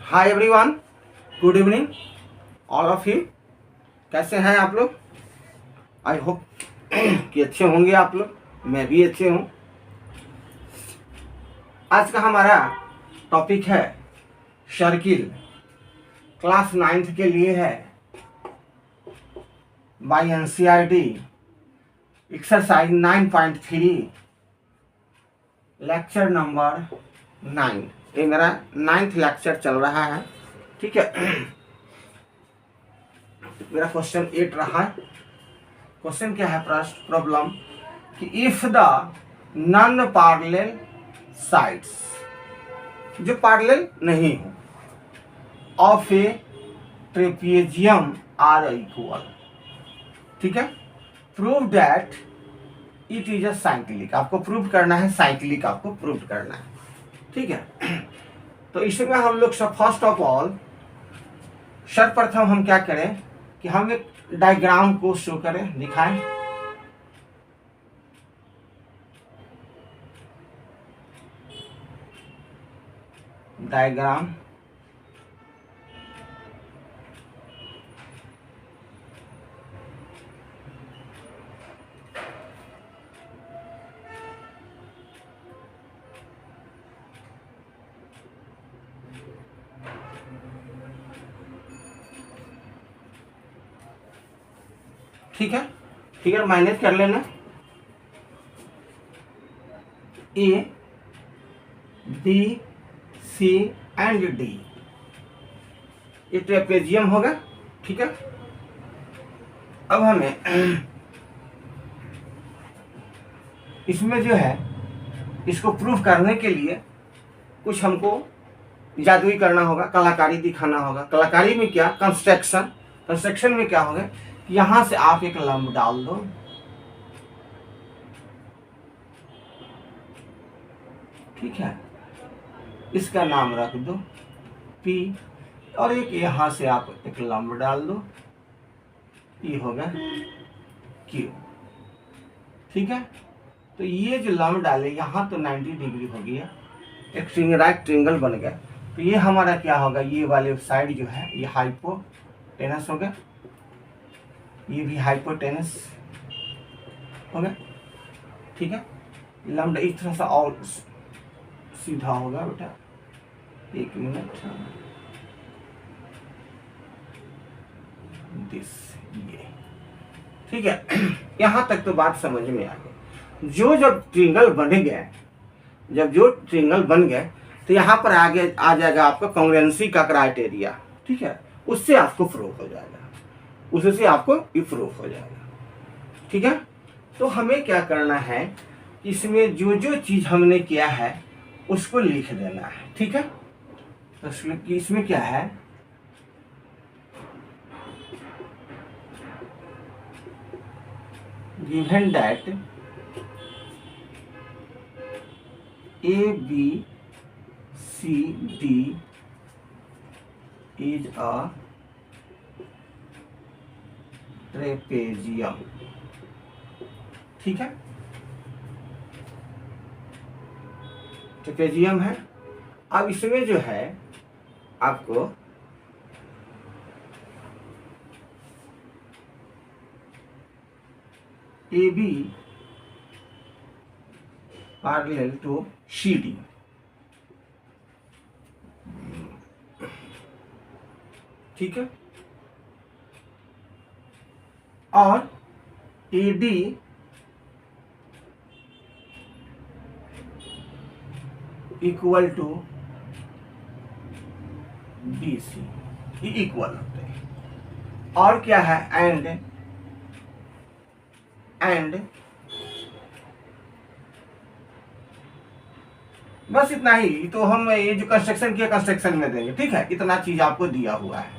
Hi everyone, good evening all of you. कैसे हैं आप लोग? आई होप कि अच्छे होंगे आप लोग। मैं भी अच्छे हूँ। आज का हमारा टॉपिक है सर्किल। क्लास 9th के लिए है bye NCERT exercise 9.3 lecture number 9। ये मेरा 9th लेक्चर चल रहा है, ठीक है। मेरा क्वेश्चन 8 रहा है। क्वेश्चन क्या है? प्रॉब्लम कि if the non parallel sides, जो पैरेलल नहीं हो, of a trapezium are equal, ठीक है। Prove that it is a cyclic. आपको प्रूव करना है, साइक्लिक आपको प्रूव करना है, ठीक है। तो इसमें हम लोग सब फर्स्ट ऑफ ऑल सर्वप्रथम हम क्या करें कि हम एक डायग्राम को शो करें, दिखाएं। डायग्राम ठीक है, फिगर माइनस कर लेना। A B C and D, ये ट्रेपेजियम होगा, ठीक है। अब हमें इसमें जो है इसको प्रूफ करने के लिए कुछ हमको जादुई करना होगा, कलाकारी दिखाना होगा। कलाकारी में क्या? कंस्ट्रक्शन। कंस्ट्रक्शन में क्या होगा? यहां से आप एक लंब डाल दो, ठीक है। इसका नाम रख दो P, और एक यहां से आप एक लंब डाल दो, ये होगा Q, ठीक है। तो ये जो लंब डाले यहां तो 90 डिग्री हो गया, एक राइट ट्रिंगल बन गया। तो ये हमारा क्या होगा? ये वाले साइड जो है ये हाइपोटेनस होगा, ये भी हाइपोटेनस होगा, ठीक है। लंब इस तरह से और सीधा होगा बेटा। एक मिनट, दिस, ये, ठीक है। यहां तक तो बात समझ में आ गई। जब ट्रिंगल बन गए, जो ट्रिंगल बन गए, तो यहाँ पर आगे आ जाएगा आपका कॉन्ग्रुएंसी का क्राइटेरिया, ठीक है। उससे आपको प्रूफ हो जाएगा, उससे आपको ये प्रूफ हो जाएगा, ठीक है। तो हमें क्या करना है, इसमें जो चीज हमने किया है उसको लिख देना है, ठीक है। तो इसमें क्या है? Given that A B C D is a trapezium, ठीक है। ट्रेपेजियम है। अब इसमें जो है आपको A B parallel to C D, ठीक है। और A D equal to B C, ये इक्वल होते हैं। और क्या है? एंड बस इतना ही। तो हम ये जो कंस्ट्रक्शन किया कंस्ट्रक्शन में देंगे, ठीक है। इतना चीज आपको दिया हुआ है,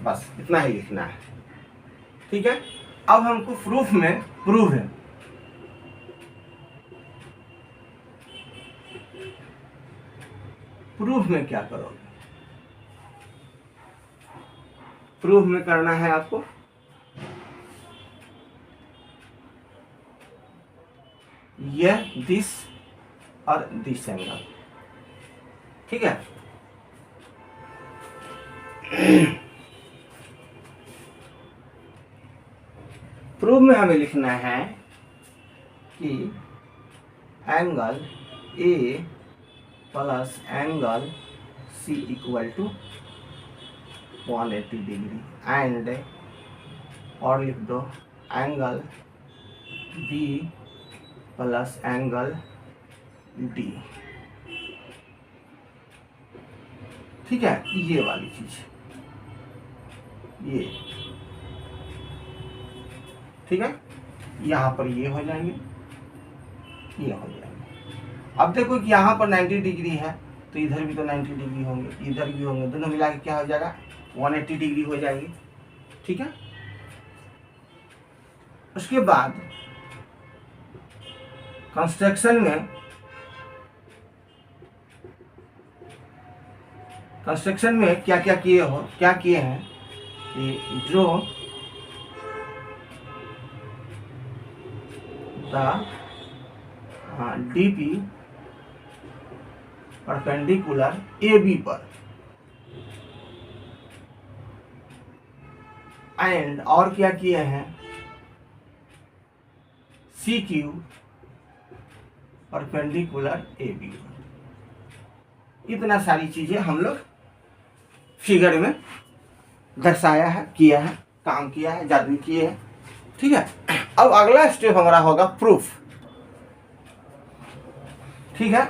बस इतना ही लिखना है, ठीक है। अब हमको प्रूफ में प्रूफ है, प्रूफ में क्या करोगे? प्रूफ में करना है आपको यह दिस और दिस एंगल, ठीक है। प्रूफ में हमें लिखना है कि angle A plus angle C equal to 180 degree and, और लिख दो angle B plus angle D, ठीक है। ये वाली चीज, ये ठीक है, यहाँ पर ये हो जाएंगे, ये हो जाएंगे। अब देखो कि यहाँ पर 90 डिग्री है तो इधर भी तो 90 डिग्री होंगे, इधर भी होंगे, दोनों मिला के क्या हो जाएगा 180 डिग्री हो जाएगी, ठीक है। उसके बाद कंस्ट्रक्शन में क्या क्या किए हैं कि draw the DP perpendicular A B पर, एंड और क्या किए हैं C Q perpendicular A B पर। इतना सारी चीजें हम लोग फिगर में दर्शाया है, किया है, काम किया है, जादू किए हैं, ठीक है। अब अगला स्टेप हमारा होगा प्रूफ, ठीक है।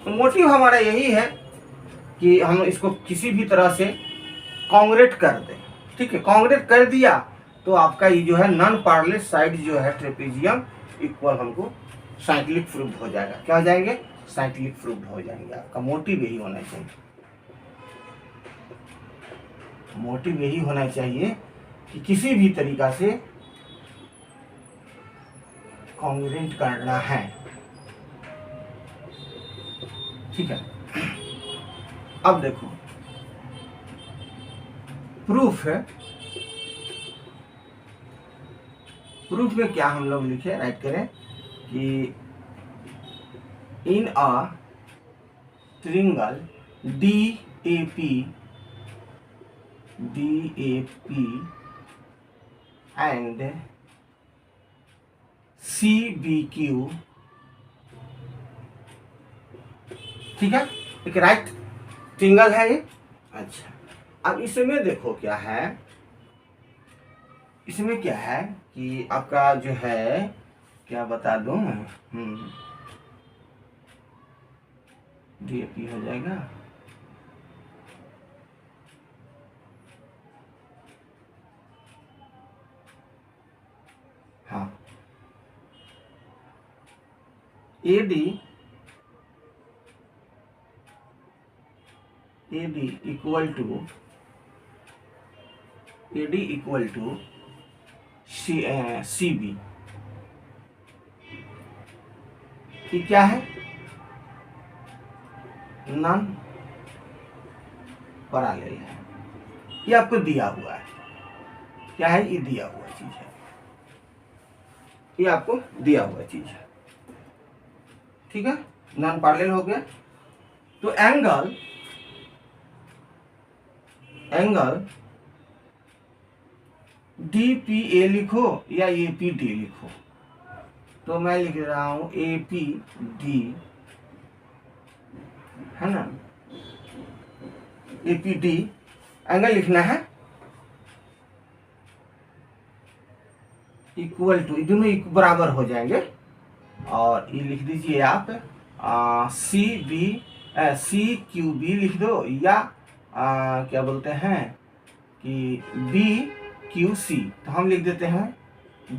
मोटिव हमारा यही है कि हम इसको किसी भी तरह से कांग्रेट कर दें, ठीक है। कांग्रेट कर दिया तो आपका ये जो है नॉन पैरेलल साइड जो है ट्रेपेजियम इक्वल हमको साइक्लिक प्रूफ हो जाएगा। क्या हो जाएंगे? साइक्लिक प्रूफ हो जाएंगे। आपका मोटिव यही होना चाहिए, मोटिव यही होना चाहिए कि किसी भी तरीका से कांग्रेंट करना है, ठीक है। अब देखो प्रूफ है, प्रूफ में क्या हम लोग लिखे, राइट करें कि in a triangle DAP and CBQ, ठीक है, एक राइट ट्रायंगल है ये। अच्छा, अब इसमें देखो क्या है, इसमें क्या है कि आपका जो है, क्या बता दूं, DAP हो जाएगा, हाँ, AD इक्वल टू CB। ये क्या है? नॉन पैरेलल है, ये आपको दिया हुआ है। क्या है? ये दिया हुआ चीज है, ये आपको दिया हुआ चीज है, ठीक है। नॉन पैरेलल हो गया तो एंगल DPA लिखो या APD लिखो, तो मैं लिख रहा हूं APD, है ना, APD एंगल लिखना है इक्वल टू, दोनों बराबर हो जाएंगे, और ये लिख दीजिए आप CQB लिख दो, या क्या बोलते हैं कि BQC, तो हम लिख देते हैं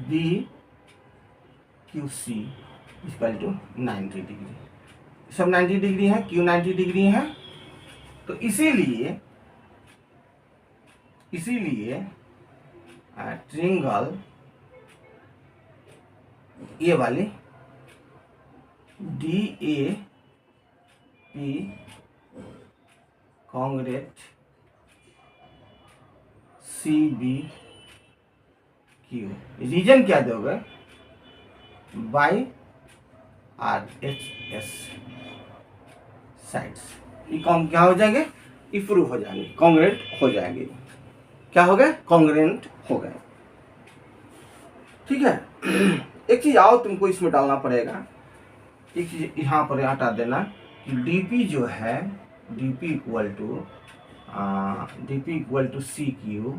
BQC इक्वल टू 90 डिग्री। सब 90 डिग्री है, Q 90 डिग्री है, तो इसीलिए ट्रायंगल ये वाली DAP कांग्रेट CBQ, रीजन क्या दोगे? बाई RHS साइड्स, ये क्या हो जाएंगे, इम्प्रूव हो जाएंगे, कॉन्ग्रेंट हो जाएंगे। क्या हो गए, कॉन्ग्रेंट हो गए। ठीक है। एक चीज आओ तुमको इसमें डालना पड़ेगा, एक चीज यहाँ पर हटा देना कि dp जो है, dp equal to CQ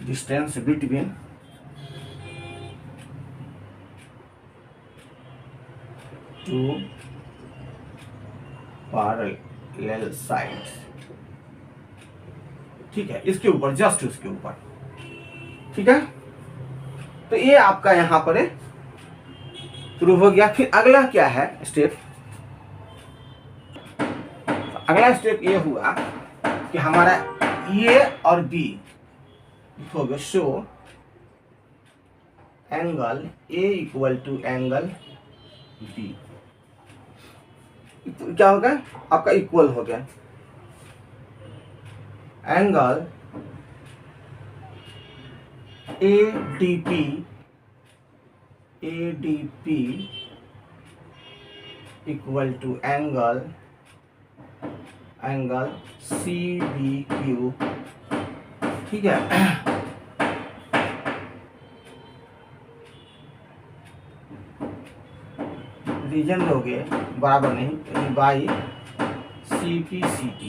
distance between two parallel sides. ठीक है, इसके ऊपर, जस्ट उसके ऊपर। ठीक है, तो ये आपका यहां पर प्रूव हो गया। फिर अगला क्या है स्टेप, अगला स्टेप ये हुआ कि हमारा ए और बी हो गया, show angle A equal to angle B. क्या हो गया, आपका इक्वल हो गया angle ADP equal to angle CBQ। ठीक है, रीजन लोगे बराबर नहीं, बाई CPCT,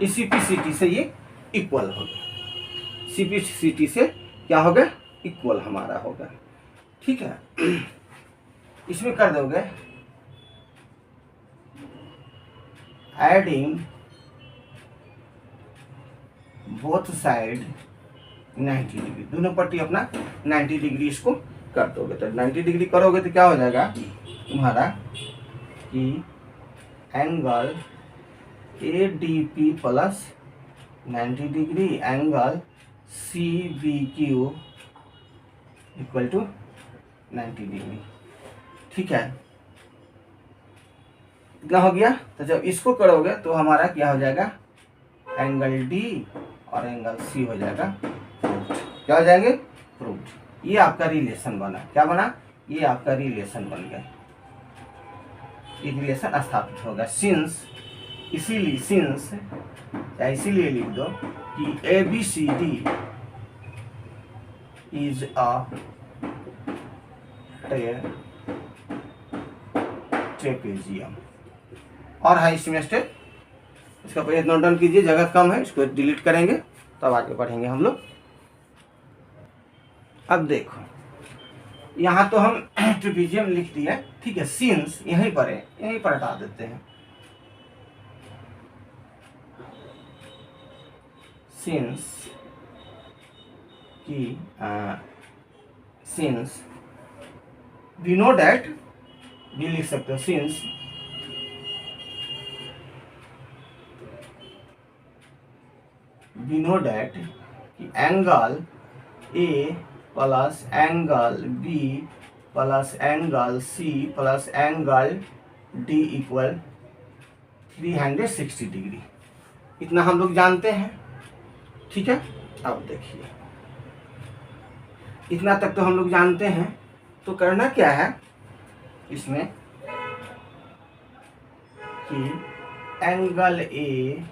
इस CPCT से ये इक्वल हो गया, CPCT से क्या हो गया, इक्वल हमारा होगा। ठीक है, इसमें कर दोगे एडिंग बोथ साइड 90 डिग्री, दोनों पट्टी अपना 90 डिग्री इसको कर दोगे। तो 90 डिग्री करोगे तो क्या हो जाएगा तुम्हारा कि angle ADP plus 90 degree angle CBQ equal to 90 degree. ठीक है, इतना हो गया। तो जब इसको करोगे तो हमारा क्या हो जाएगा, एंगल D और एंगल C हो जाएगा प्रूव्ड। क्या हो जाएंगे, प्रूव्ड। ये आपका रिलेशन बना, क्या बना, ये आपका रिलेशन बन गया, एक रिलेशन स्थापित होगा। सिंस, इसीलिए सिंस या इसीलिए लिख दो कि ABCD इज अ ट्रेपेजियम। और है इसमें स्टेप, इसका पहले नोट डाउन कीजिए, जगह कम है, इसको डिलीट करेंगे तब आगे बढ़ेंगे हम लोग। अब देखो यहाँ तो हम ट्रेपेजियम लिख दिया, ठीक है, सिंस यहीं पर है, यहीं पर हटा देते हैं। सिंस की सिंस वी नो डैट, भी लिख सकते हो since we know that angle A plus angle B plus angle C plus angle D equal 360 degree, इतना हम लोग जानते हैं। ठीक है, अब देखिए इतना तक तो हम लोग जानते हैं, तो करना क्या है इसमें कि angle A,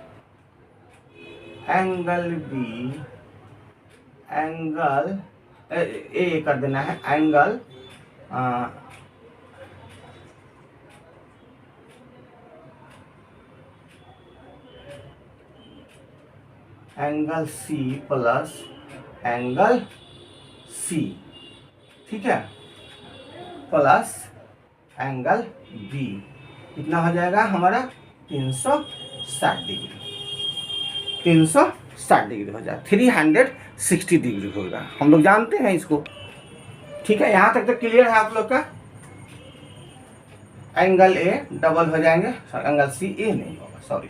angle B, angle A कर देना है, angle angle C plus angle C, ठीक है, प्लस एंगल बी, कितना हो जाएगा हमारा 360 डिग्री, 360 डिग्री हो जाए, 360 डिग्री होगा, हम लोग जानते हैं इसको। ठीक है, यहाँ तक तो क्लियर है आप लोग का। एंगल ए डबल हो जाएंगे, एंगल सी ए नहीं होगा, सॉरी।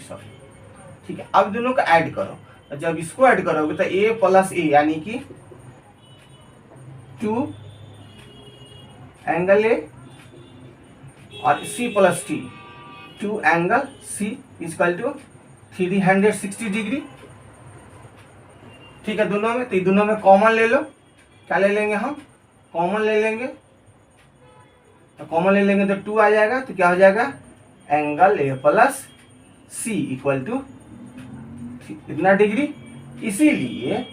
ठीक है, अब दोनों को ऐड करो, जब इसको ऐड करोगे तो ए प्लस ए यानी कि 2 एंगल ए और C plus T, 2 angle C equal to 360 degree. ठीक है, दोनों में, तो दोनों में कॉमन ले लो। क्या ले लेंगे हम? कॉमन ले लेंगे, तो कॉमन ले लेंगे तो 2 आ जाएगा, तो क्या हो जाएगा? Angle A plus C equal to कितना डिग्री? इसीलिए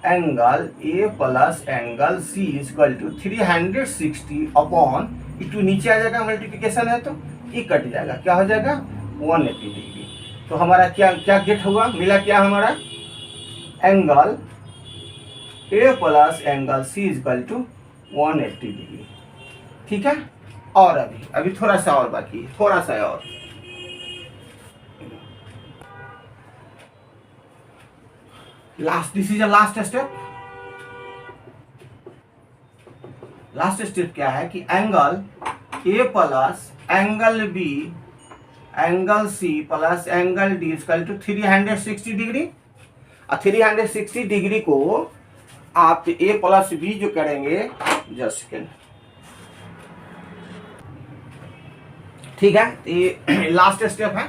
angle A plus angle C equal to 360 upon 2 नीचे आ जाएगा, मल्टीप्लिकेशन है तो ये कट जाएगा, क्या हो जाएगा? 180 डिग्री। तो हमारा क्या क्या गेट हुआ, मिला क्या हमारा? Angle A plus angle C equal to 180 degree. ठीक है, और अभी थोड़ा सा और बाकी है, थोड़ा सा और। Last, this is a last step. Last step क्या है कि angle A plus angle B angle C plus angle D equal to 360 degree. और 360 डिग्री को आप A प्लस B जो करेंगे, जस्ट सेकेंड, ठीक है, ये लास्ट स्टेप है।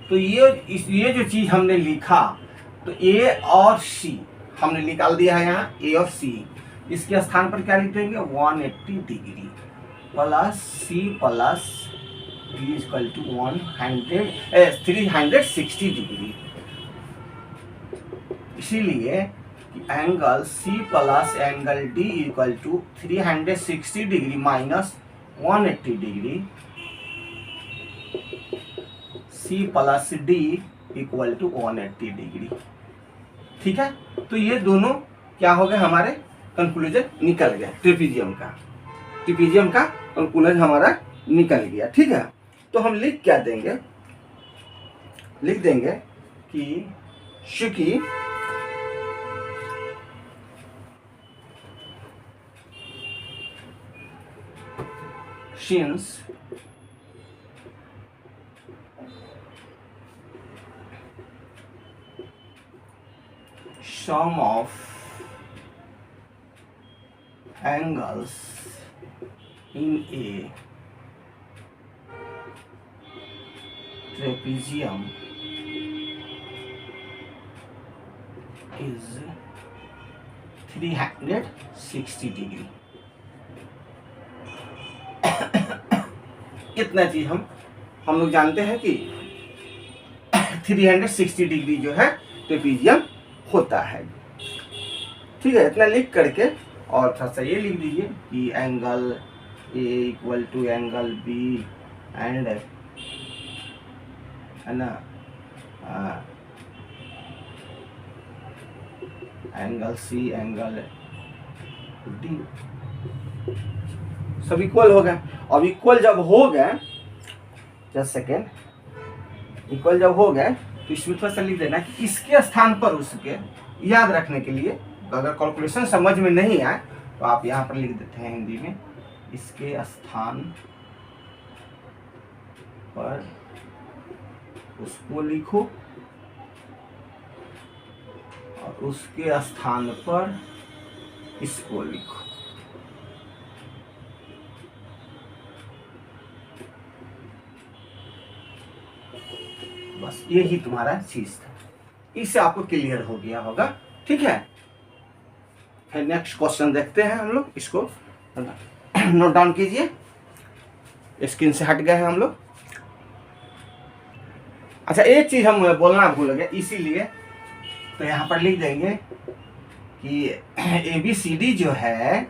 तो ये जो चीज हमने लिखा, तो A और C हमने निकाल दिया है यहाँ, A और C। इसके स्थान पर क्या लिख देंगे? 180 degree plus C plus D equal to 360 degree. इसीलिए angle C plus angle D equal to 360 degree minus 180 degree, C plus D equal to 180 degree. ठीक है, तो ये दोनों क्या हो गए हमारे? कंक्लूजन निकल गया ट्रेपीजियम का कंक्लूजन हमारा निकल गया। ठीक है, तो हम लिख क्या देंगे? लिख देंगे कि चूंकि since sum of angles in a trapezium is 360 degree. इतना चीज हम लोग जानते हैं कि 360 डिग्री जो है ट्रेपीजियम होता है। ठीक है, इतना लिख करके और थोड़ा सा ये लिख दीजिए कि angle A equal to angle B and, है ना, एंगल C एंगल D सब इक्वल हो गए। अब इक्वल जब हो गए, जस्ट सेकेंड, इक्वल जब हो गए तो इसमें थोड़ा सा लिख देना कि इसके स्थान पर उसके, याद रखने के लिए, अगर कैलकुलेशन समझ में नहीं आए तो आप यहाँ पर लिख देते हैं हिंदी में, इसके स्थान पर उसको लिखो और उसके स्थान पर इसको लिखो। बस यही तुम्हारा चीज था, इससे आपको क्लियर हो गया होगा। ठीक है, फिर नेक्स्ट क्वेश्चन देखते हैं हम लोग। इसको नोट डाउन कीजिए, स्क्रीन से हट गए हैं हम लोग। अच्छा, एक चीज हम बोलना भूल गए, इसीलिए तो यहाँ पर लिख देंगे कि ABCD जो है,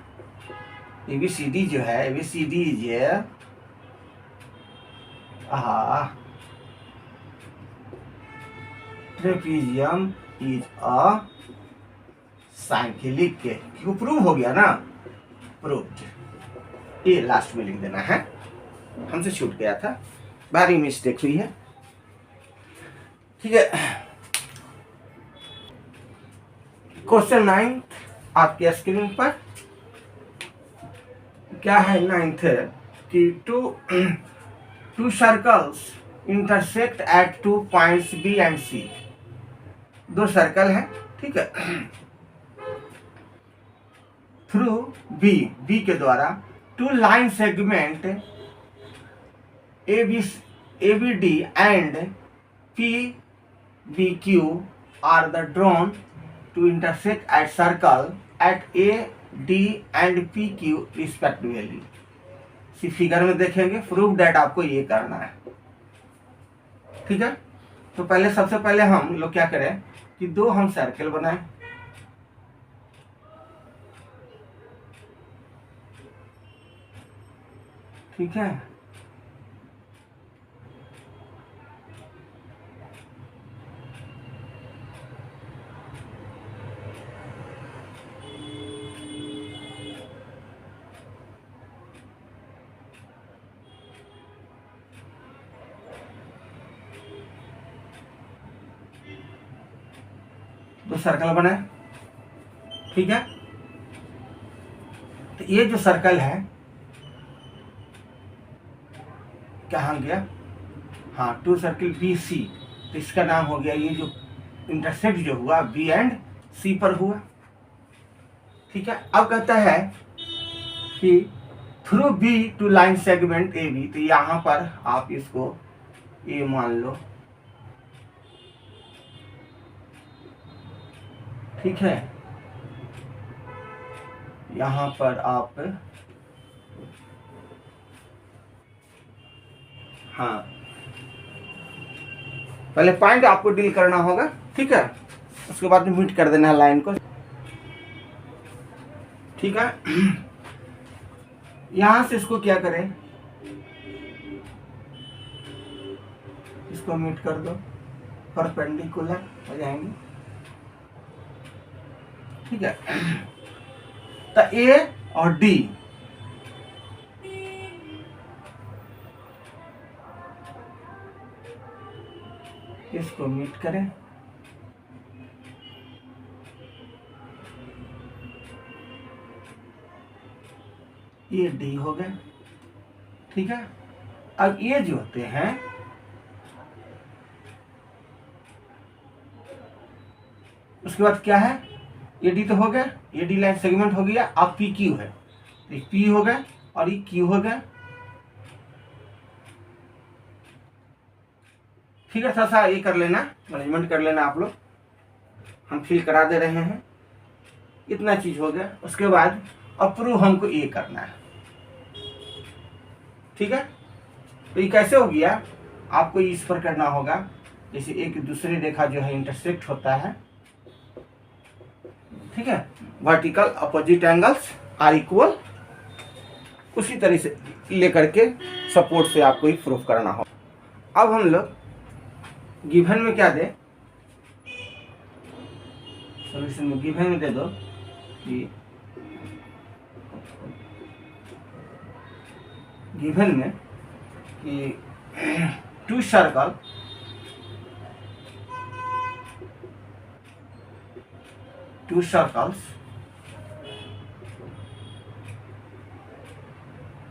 ABCD is trapezium is a cyclic, क्यों प्रूव हो गया ना, प्रूव्ड। ये लास्ट में लिख देना है, हमसे छूट गया था, भारी मिस्टेक हुई है। ठीक है, क्वेश्चन 9 आपके स्क्रीन पर क्या है? 9th कि to circles intersect at 2 points B and C। दो सर्कल है, ठीक है, थ्रू B के द्वारा 2 line segment ABD and PBQ are the drawn to intersect at circle at A, D and PQ respectively। इसी फिगर में देखेंगे, प्रूव दैट आपको ये करना है, ठीक है। तो पहले सबसे पहले हम लोग क्या करें कि दो हम सर्कल बनाएं, ठीक है। दो सर्कल बनाए, ठीक है। तो ये जो सर्कल है कहाँ गया, हाँ, टू सर्किल BC, तो इसका नाम हो गया, ये जो इंटरसेक्ट जो हुआ B एंड C पर हुआ, ठीक है। अब कहता है कि through B to line segment AB, तो यहां पर आप इसको A मान लो, ठीक है। यहां पर आप, हाँ, पहले पॉइंट आपको डील करना होगा, ठीक है। उसके बाद में मीट कर देना है लाइन को, ठीक है। यहां से इसको क्या करें, इसको मीट कर दो, परपेंडिकुलर हो जाएंगे, ठीक है। तो A और D, इसको मीट करें, ये D हो गए, ठीक है। अब ये जो होते हैं, उसके बाद क्या है, ये D तो हो गया, ये D लाइन सेगमेंट हो गया। अब PQ है, तो P हो गया और ये Q हो गया, ठीक है। सा ये कर लेना, मैनेजमेंट कर लेना आप लोग, हम फिल करा दे रहे हैं, इतना चीज हो गया। उसके बाद अप्रूव हमको ये करना है, ठीक है। तो ये कैसे हो गया, आपको इस पर करना होगा, जैसे एक दूसरे रेखा जो है इंटरसेक्ट होता है, ठीक है। Vertical opposite angles are equal, उसी तरह से लेकर के सपोर्ट से आपको ये प्रूफ करना हो। अब हम लोग गिवन में क्या दे, सॉल्यूशन में गिवन में दे दो कि गिवन में कि to circles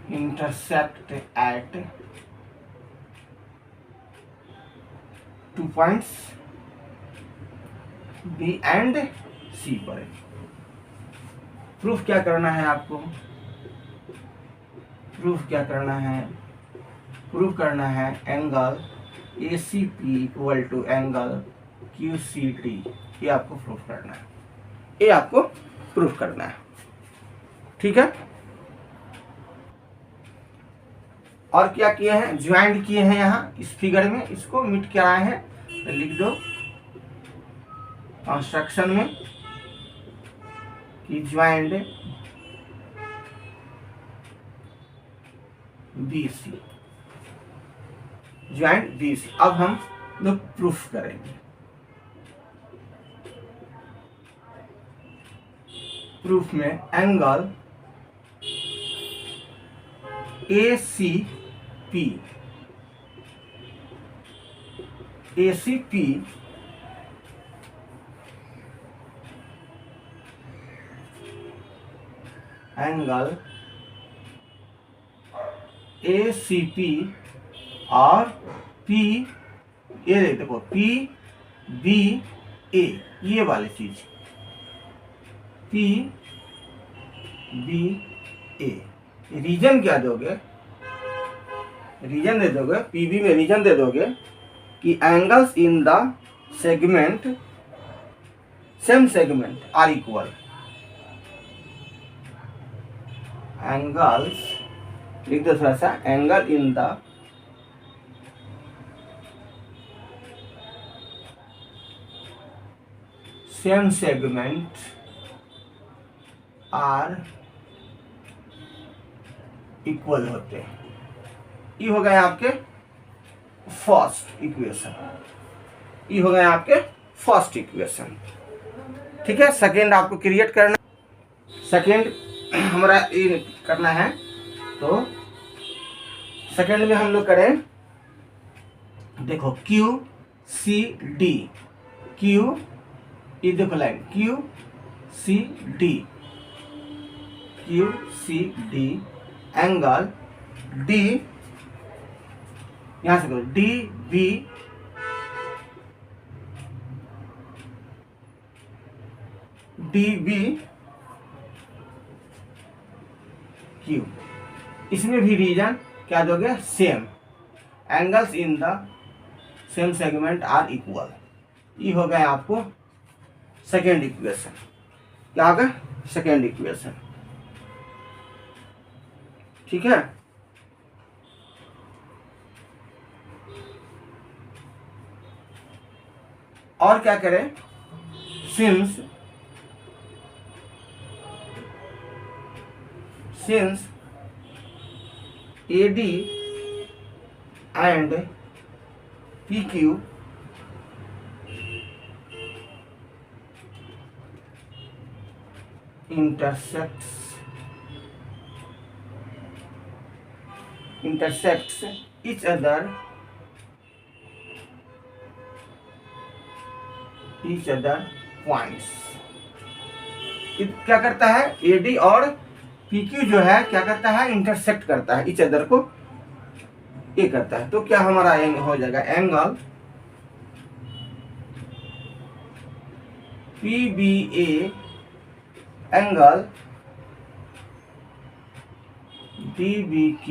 intersect at 2 points B and C पर। प्रूफ क्या करना है आपको, प्रूफ क्या करना है, प्रूफ करना है angle ACP equal to angle QCD, ये आपको प्रूफ करना है, ये आपको प्रूफ करना है, ठीक है। और क्या किए हैं, ज्वाइंट किए हैं यहाँ इस फिगर में, इसको मिट कराए हैं, तो लिख दो कंस्ट्रक्शन में कि ज्वाइंट BC, ज्वाइंट BC। अब हम लोग प्रूफ करेंगे, प्रूफ में एंगल ACP एंगल ACP और P, ये देखो PBA, ये वाली चीज PBA, रीजन क्या दोगे, रीजन दे दोगे, पीबी में रीजन दे दोगे कि angles in the segment same segment are equal. Angles लिख दो थोड़ा सा, angle in the same segment are equal होते हैं। ये हो गए आपके फर्स्ट इक्वेशन, ये हो गए आपके फर्स्ट इक्वेशन। ठीक है, सेकेंड आपको क्रिएट करना, सेकेंड हमारा ये करना है। तो सेकेंड में हम लोग करें, देखो क्यू सी डी, क्यू, ये देखो line Q C D, Q C D, angle D, यहां से करो D B, D B Q. इसमें भी रीजन क्या दोगे, same, angles in the same segment are equal. ये हो गया आपको सेकेंड इक्वेशन। क्या हो गया, सेकेंड इक्वेशन। ठीक है, और क्या करें, since AD and PQ intersects each other points। क्या करता है, AD और PQ जो है क्या करता है, इंटरसेक्ट करता है, इच अदर को ये करता है। तो क्या हमारा हो जाएगा, एंगल PBA एंगल DBQ।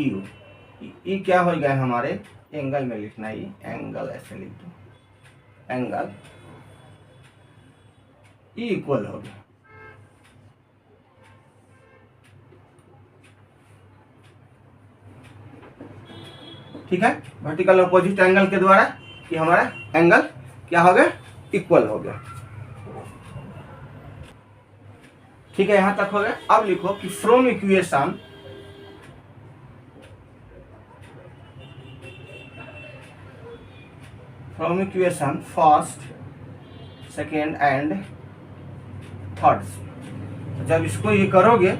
ये क्या हो गया हमारे, एंगल में लिखना, ये एंगल ऐसे लिख दो, एंगल ये इक्वल हो गया। ठीक है, वर्टिकल अपोजिट एंगल के द्वारा ये हमारा एंगल क्या हो गया, इक्वल हो गया। ठीक है, यहां तक हो गया। अब लिखो कि from equation first, second and third से जब इसको ये करोगे,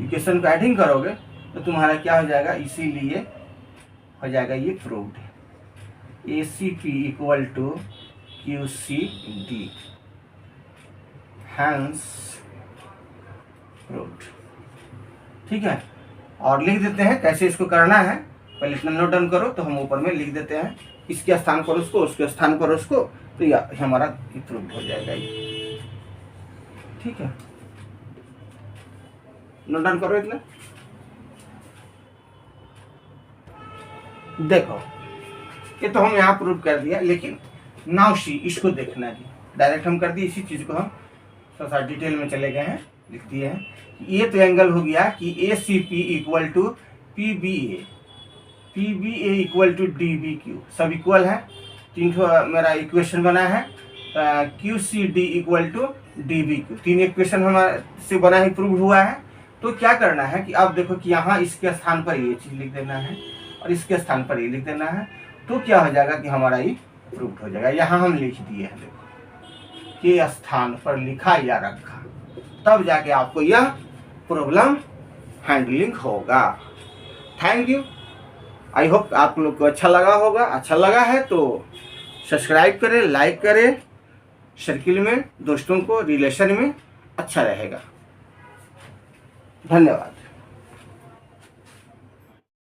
इक्वेशन को एडिंग करोगे, तो तुम्हारा क्या हो जाएगा, इसीलिए हो जाएगा ये proved. ACP equal to QCD, hence proved. ठीक है, और लिख देते हैं कैसे इसको करना है, पहले इतना नोट डाउन करो, तो हम ऊपर में लिख देते हैं, इसके स्थान पर उसको, उसके स्थान पर उसको, तो यह हमारा प्रूव्ड हो जाएगा ये। ठीक है, नोट डाउन करो इतना। देखो ये तो हम यहाँ प्रूव कर दिया, लेकिन नाउ सी इसको देखना है, डायरेक्ट हम कर दिए, इसी चीज को हम थोड़ा सा डिटेल में चले गए हैं, लिख दिए हैं। ये तो एंगल हो गया कि ACP equal to PBA, PBA equal to DBQ, सब इक्वल है। तीन मेरा इक्वेशन बना है, QCD इक्वल टू DBQ, तीन इक्वेशन हमारे से बना ही प्रूव हुआ है। तो क्या करना है कि अब देखो कि यहाँ इसके स्थान पर ये चीज लिख देना है और इसके स्थान पर ये लिख देना है, तो क्या हो जाएगा कि हमारा ये प्रूव हो जाएगा। यहाँ हम लिख दिए हैं, देखो के स्थान पर लिखा या रखा, तब जाके आपको यह प्रॉब्लम हैंडलिंग होगा। थैंक यू, आई होप आप लोग को अच्छा लगा होगा। अच्छा लगा है तो सब्सक्राइब करें, लाइक करें, सर्किल में दोस्तों को, रिलेशन में अच्छा रहेगा। धन्यवाद।